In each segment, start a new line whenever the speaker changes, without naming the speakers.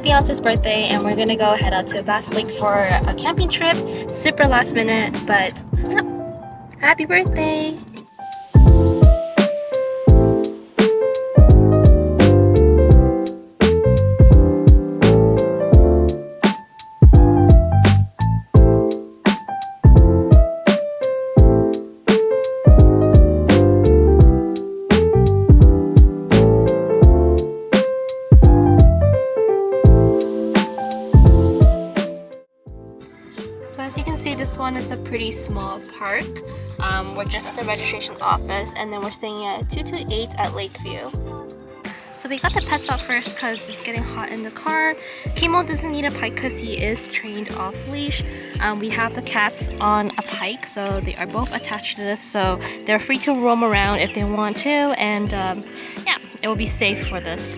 fiance's birthday and we're gonna go head out to Bass Lake for a camping trip. Super last minute, but yep. Happy birthday! So as you can see, this one is a pretty small park. We're just at the registration office and then we're staying at 228 at Lakeview. So we got the pets out first because it's getting hot in the car. Kimo doesn't need a pike because he is trained off leash. We have the cats on a pike, so they are both attached to this, so they're free to roam around if they want to, and yeah, it will be safe for this.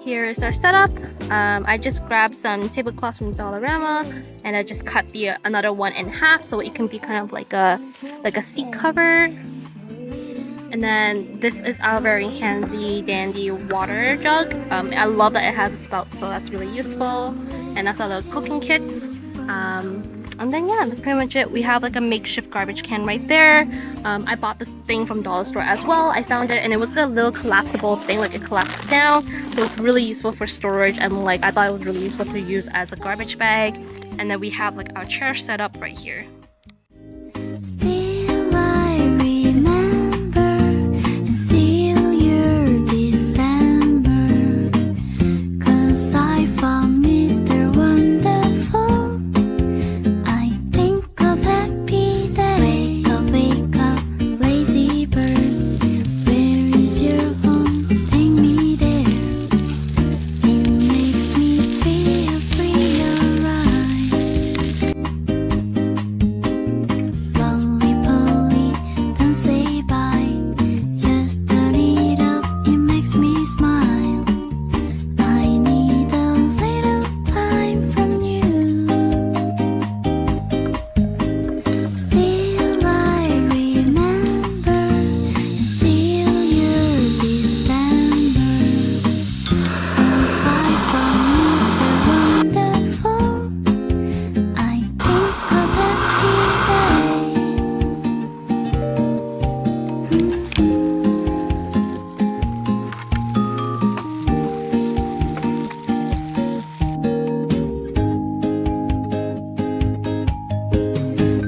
Here is our setup. I just grabbed some tablecloths from Dollarama and I just cut another one in half so it can be kind of like a seat cover. And then this is our very handy dandy water jug. I love that it has a spout, so that's really useful. And that's our little cooking kit. And then yeah, that's pretty much it. We have like a makeshift garbage can right there. I bought this thing from Dollar Store as well. I found it and it was a little collapsible thing, like it collapsed down. So it's really useful for storage, and like I thought it was really useful to use as a garbage bag. And then we have like our chair set up right here.
Still I remember and still you're December, 'cause I found Mr. Wonderful. I think of happy day. Wake up, lazy birds. Where is your home? Take me there. It makes me feel free, alright. Lonely Polly, don't say bye. Just turn it up, it makes me smile. I need a little time from you. Still I remember, and still you're December, 'cause I found Mr. Wonderful. I think of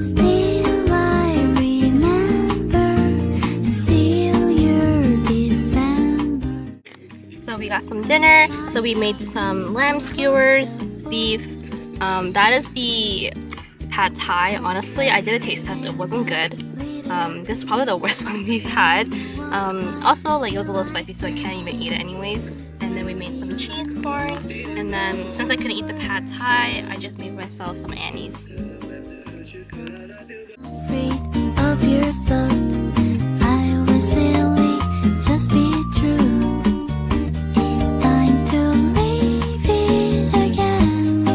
Still I remember, and still you're December.
So we got some dinner. So we made some lamb skewers, beef. That is the pad thai. Honestly, I did a taste test. It wasn't good. This is probably the worst one we've had. Also, like it was a little spicy, so I can't even eat it anyways. And then we made some cheese corn. And then since I couldn't eat the pad thai, I just made myself some Annie's.
Afraid of yourself. I was silly, just be true. It's time to leave it again.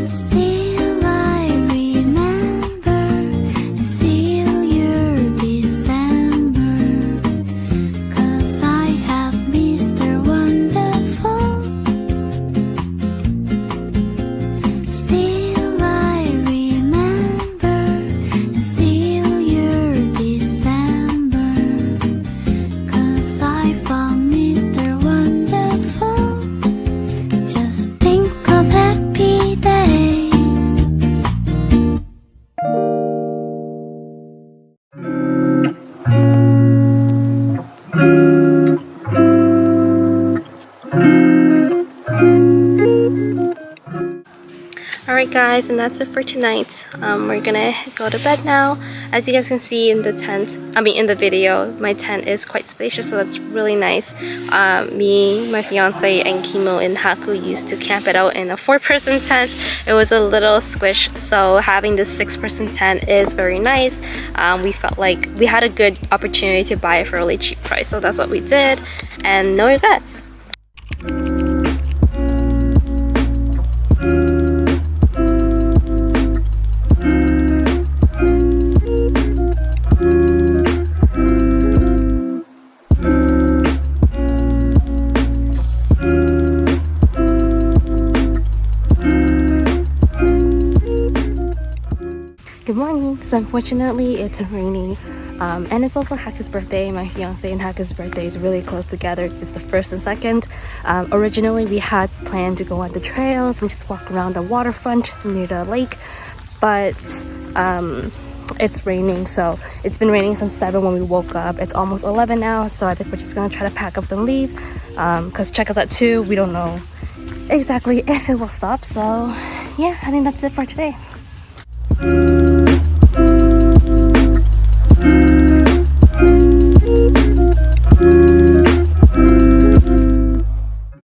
Still I remember, and still you're December, 'cause I have Mr. Wonderful. Still I remember,
guys, and that's it for tonight. We're gonna go to bed now. As you guys can see in the in the video, my tent is quite spacious, so that's really nice. Me, my fiance, and Kimo in Haku used to camp it out in a 4-person tent. It was a little squish, so having this 6-person tent is very nice. We felt like we had a good opportunity to buy it for a really cheap price, so that's what we did, and no regrets. Good morning. So unfortunately it's raining, and it's also Haku's birthday. My fiance and Haku's birthday is really close together. It's the 1st and 2nd. Originally we had planned to go on the trails and just walk around the waterfront near the lake, but it's raining. So it's been raining since 7 when we woke up. It's almost 11 now, so I think we're just gonna try to pack up and leave, because check us at 2. We don't know exactly if it will stop. So yeah, I think that's it for today.